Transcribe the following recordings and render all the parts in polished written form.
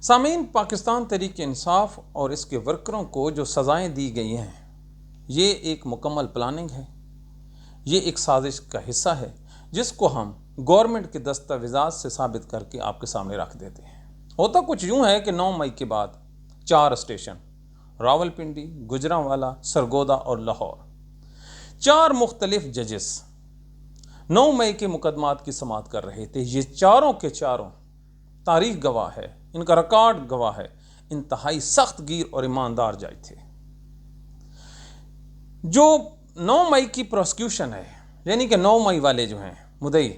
सामीन, पाकिस्तान तहरीक इंसाफ और इसके वर्करों को जो सज़ाएं दी गई हैं, ये एक मुकम्मल प्लानिंग है, ये एक साजिश का हिस्सा है जिसको हम गवर्नमेंट के दस्तावेज़ात से साबित करके आपके सामने रख देते हैं। होता कुछ यूँ है कि 9 मई के बाद 4 स्टेशन रावलपिंडी, गुजरांवाला, सरगोदा और लाहौर, 4 मुख्तलिफ जजेस 9 मई के मुकदमात की समाअत कर रहे थे। ये चारों के चारों तारीख गवाह है, इनका रिकॉर्ड गवाह है, इंतहाई सख्त गिर और ईमानदार जज थे। जो 9 मई की प्रोसिक्यूशन है, यानी कि 9 मई वाले जो हैं मुदई,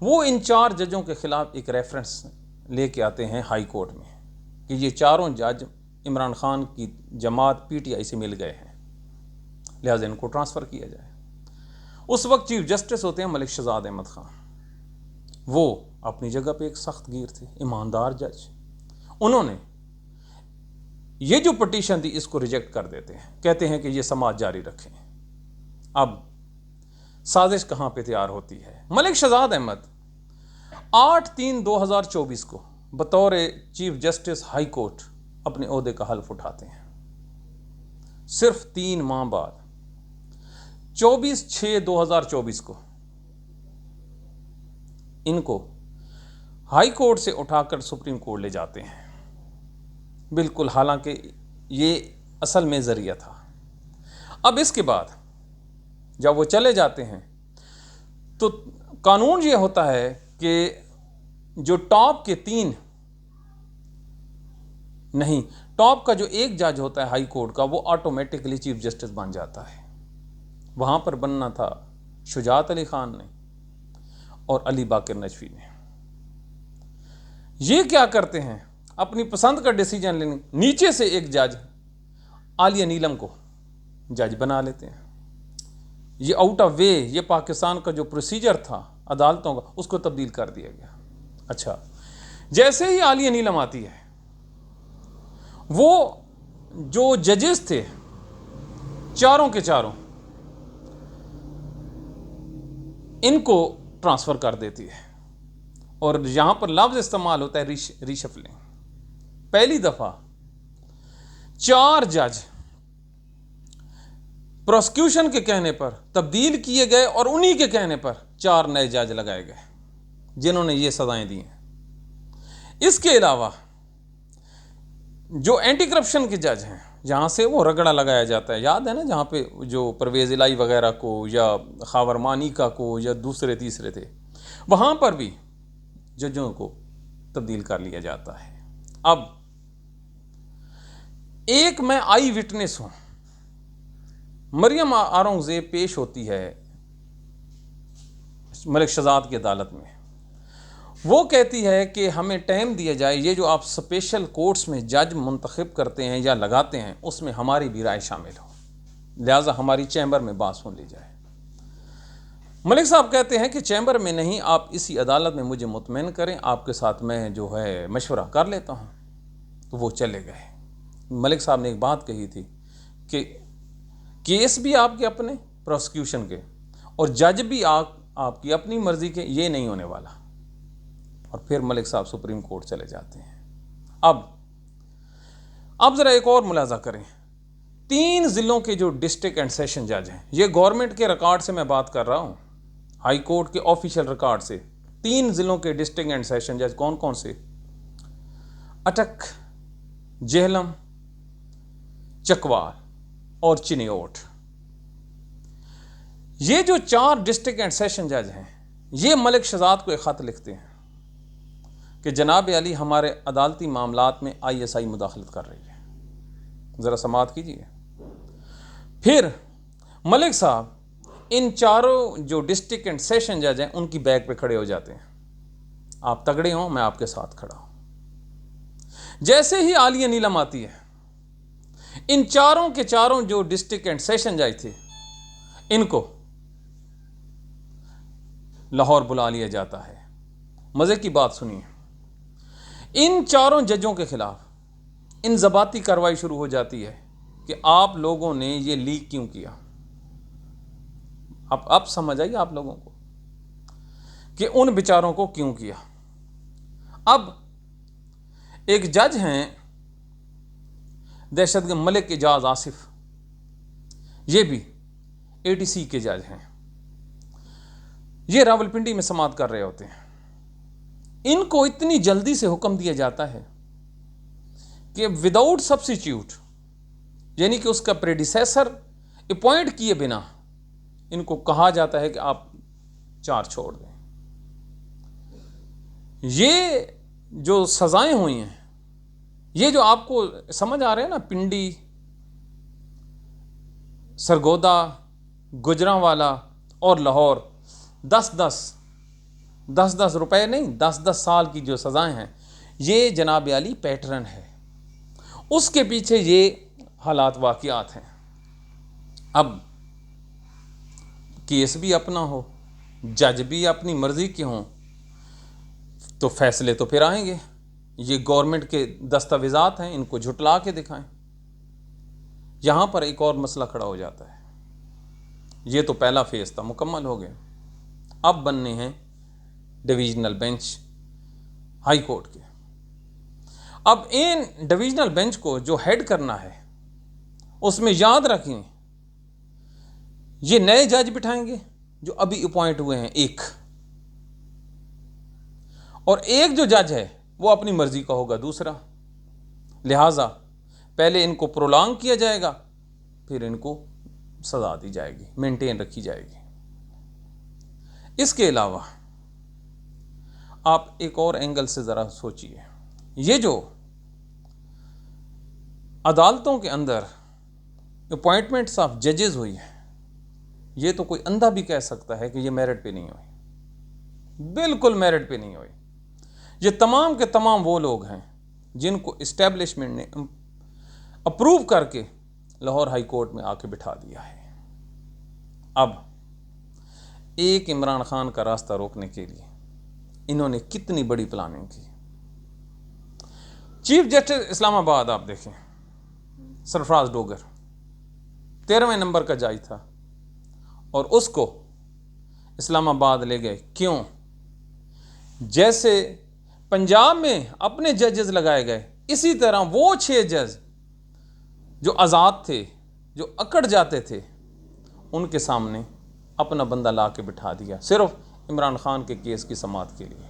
वो इन 4 जजों के खिलाफ एक रेफरेंस लेके आते हैं हाई कोर्ट में कि ये चारों जज इमरान खान की जमात पीटीआई से मिल गए हैं, लिहाजा इनको ट्रांसफ़र किया जाए। उस वक्त चीफ जस्टिस होते हैं मलिक शहजाद अहमद खान। वो अपनी जगह पे एक सख्त गिर थे, ईमानदार जज। उन्होंने ये जो पटिशन थी इसको रिजेक्ट कर देते हैं, कहते हैं कि ये समाअत जारी रखें। अब साजिश कहाँ पे तैयार होती है? मलिक शहजाद अहमद 8/3/2024 को बतौर चीफ जस्टिस हाई कोर्ट अपने ओहदे का हल्फ उठाते हैं। सिर्फ 3 माह बाद 24/6/2024 को इनको हाई कोर्ट से उठाकर सुप्रीम कोर्ट ले जाते हैं। बिल्कुल, हालांकि ये असल में जरिया था। अब इसके बाद जब वो चले जाते हैं तो कानून ये होता है कि जो टॉप के 3 नहीं, टॉप का जो एक जज होता है हाई कोर्ट का, वो ऑटोमेटिकली चीफ जस्टिस बन जाता है। वहां पर बनना था शुजात अली खान ने और अली बाकर नजफी ने। ये क्या करते हैं, अपनी पसंद का डिसीजन लेने, नीचे से एक जज आलिया नीलम को जज बना लेते हैं। ये आउट ऑफ वे, ये पाकिस्तान का जो प्रोसीजर था अदालतों का, उसको तब्दील कर दिया गया। अच्छा, जैसे ही आलिया नीलम आती है, वो जो जजेस थे चारों के चारों, इनको ट्रांसफ़र कर देती है। और यहां पर लफ्ज़ इस्तेमाल होता है रीशफलिंग। पहली दफ़ा 4 जज प्रोसिक्यूशन के कहने पर तब्दील किए गए और उन्हीं के कहने पर 4 नए जज लगाए गए जिन्होंने ये सजाएं दी हैं। इसके अलावा जो एंटी करप्शन के जज हैं, जहाँ से वो रगड़ा लगाया जाता है, याद है ना, जहाँ पे जो परवेज़ इलाही वगैरह को या खावर मानिका को या दूसरे तीसरे थे, वहाँ पर भी जजों को तब्दील कर लिया जाता है। अब एक मैं आई विटनेस हूँ, मरियम औरंगज़ेब पेश होती है मलिक शहजाद की अदालत में। वो कहती है कि हमें टाइम दिया जाए, ये जो आप स्पेशल कोर्ट्स में जज मुंतखब करते हैं या लगाते हैं, उसमें हमारी भी राय शामिल हो, लिहाजा हमारी चैम्बर में बात सुन ली जाए। मलिक साहब कहते हैं कि चैम्बर में नहीं, आप इसी अदालत में मुझे मुतमईन करें, आपके साथ मैं जो है मशवरा कर लेता हूँ। तो वो चले गए। मलिक साहब ने एक बात कही थी कि केस भी आपके अपने प्रोसिक्यूशन के और जज भी आपकी अपनी मर्जी के, ये नहीं होने वाला। और फिर मलिक साहब सुप्रीम कोर्ट चले जाते हैं। अब ज़रा एक और मुलाजा करें, 3 ज़िलों के जो डिस्ट्रिक्ट एंड सेशन जज हैं, ये गवर्नमेंट के रिकॉर्ड से मैं बात कर रहा हूँ, हाई कोर्ट के ऑफिशियल रिकॉर्ड से। 3 ज़िलों के डिस्ट्रिक्ट एंड सेशन जज कौन कौन से? अटक, जेहलम, चकवाल और चिनियोट। ये जो 4 डिस्ट्रिक्ट एंड सेशन जज हैं, ये मलिक शहजाद को एक ख़त लिखते हैं कि जनाब अली, हमारे अदालती मामलात में ISI मुदाखलत कर रही है, ज़रा समाअत कीजिए। फिर मलिक साहब इन चारों जो डिस्ट्रिक्ट एंड सेशन जज हैं उनकी बैक पे खड़े हो जाते हैं, आप तगड़े हों, मैं आपके साथ खड़ा हूं। जैसे ही आलिया नीलम आती है, इन चारों के चारों जो डिस्ट्रिक्ट एंड सेशन जज थे, इनको लाहौर बुला लिया जाता है। मज़े की बात सुनिए, इन चारों जजों के खिलाफ इंज़बाती कार्रवाई शुरू हो जाती है कि आप लोगों ने ये लीक क्यों किया। अब समझ आइए आप लोगों को कि उन बेचारों को क्यों किया। अब एक जज हैं दहशतगर्द मलिक एजाज आसिफ, ये भी ATC के जज हैं। ये रावलपिंडी में समाअत कर रहे होते हैं। इनको इतनी जल्दी से हुक्म दिया जाता है कि विदाउट सब्स्टिट्यूट, यानी कि उसका प्रेडिसेसर अपॉइंट किए बिना, इनको कहा जाता है कि आप चार्ज छोड़ दें। ये जो सजाएं हुई हैं, ये जो आपको समझ आ रहे हैं ना, पिंडी, सरगोदा, गुजरांवाला और लाहौर, 10-10 रुपए नहीं, 10-10 साल की जो सजाएं हैं, ये जनाब आली पैटर्न है। उसके पीछे ये हालात वाक़ियात हैं। अब केस भी अपना हो, जज भी अपनी मर्जी के हों, तो फैसले तो फिर आएंगे। ये गवर्नमेंट के दस्तावेज़ात हैं, इनको झुटला के दिखाएं। यहाँ पर एक और मसला खड़ा हो जाता है। ये तो पहला फेज़ था, मुकम्मल हो गया। अब बनने हैं डिवीज़नल बेंच हाई कोर्ट के। अब इन डिवीज़नल बेंच को जो हेड करना है, उसमें याद रखें, ये नए जज बिठाएंगे जो अभी अपॉइंट हुए हैं एक, और एक जो जज है वो अपनी मर्जी का होगा दूसरा। लिहाजा पहले इनको प्रोलॉन्ग किया जाएगा, फिर इनको सजा दी जाएगी, मेंटेन रखी जाएगी। इसके अलावा आप एक और एंगल से ज़रा सोचिए, ये जो अदालतों के अंदर अपॉइंटमेंट्स ऑफ जजेस हुई है, ये तो कोई अंधा भी कह सकता है कि ये मेरिट पे नहीं हुई। बिल्कुल मेरिट पे नहीं हुई। ये तमाम के तमाम वो लोग हैं जिनको इस्टेब्लिशमेंट ने अप्रूव करके लाहौर हाई कोर्ट में आके बिठा दिया है। अब एक इमरान खान का रास्ता रोकने के लिए इन्होंने कितनी बड़ी प्लानिंग की। चीफ जस्टिस इस्लामाबाद आप देखें, सरफराज डोगर 13वें नंबर का जज था, और उसको इस्लामाबाद ले गए। क्यों? जैसे पंजाब में अपने जजेस लगाए गए, इसी तरह वो 6 जज जो आज़ाद थे, जो अकड़ जाते थे, उनके सामने अपना बंदा ला के बिठा दिया, सिर्फ इमरान खान के केस की समाअत के लिए।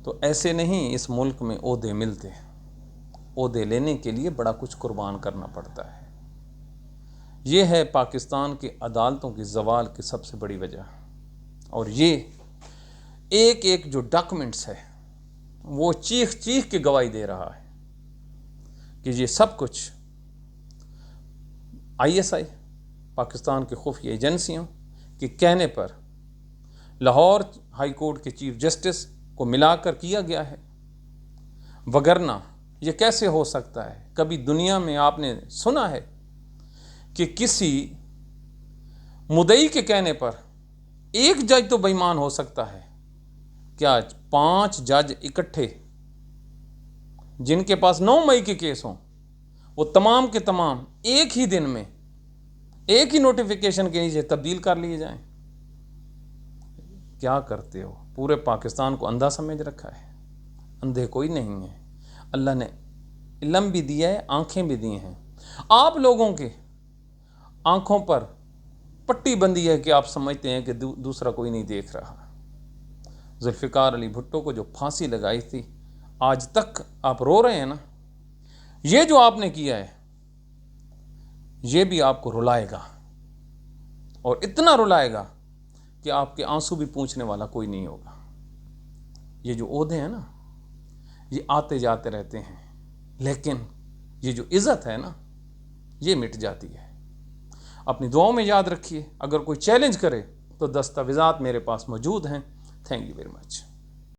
तो ऐसे नहीं इस मुल्क में ओहदे मिलते। ओहदे लेने के लिए बड़ा कुछ कुर्बान करना पड़ता है। ये है पाकिस्तान की अदालतों की ज़वाल की सबसे बड़ी वजह। और ये एक एक जो डॉक्यूमेंट्स है, वो चीख चीख के गवाही दे रहा है कि ये सब कुछ ISI, पाकिस्तान की खुफिया एजेंसियों के कहने पर लाहौर हाई कोर्ट के चीफ जस्टिस को मिलाकर किया गया है। वगरना ये कैसे हो सकता है? कभी दुनिया में आपने सुना है कि किसी मुद्दई के कहने पर एक जज तो बेईमान हो सकता है? क्या 5 जज इकट्ठे जिनके पास 9 मई के केस हों, वो तमाम के तमाम एक ही दिन में एक ही नोटिफिकेशन के नीचे तब्दील कर लिए जाएं? क्या करते हो? पूरे पाकिस्तान को अंधा समझ रखा है। अंधे कोई नहीं है। अल्लाह ने इल्म भी दिया है, आंखें भी दी हैं। आप लोगों के आंखों पर पट्टी बंदी है कि आप समझते हैं कि दूसरा कोई नहीं देख रहा। जुल्फ़िकार अली भुट्टो को जो फांसी लगाई थी, आज तक आप रो रहे हैं ना। ये जो आपने किया है, ये भी आपको रुलाएगा, और इतना रुलाएगा कि आपके आंसू भी पूंछने वाला कोई नहीं होगा। ये जो ओहदे हैं ना, ये आते जाते रहते हैं, लेकिन ये जो इज़्ज़त है ना, ये मिट जाती है। अपनी दुआओं में याद रखिए। अगर कोई चैलेंज करे तो दस्तावेज़ात मेरे पास मौजूद हैं। Thank you very much.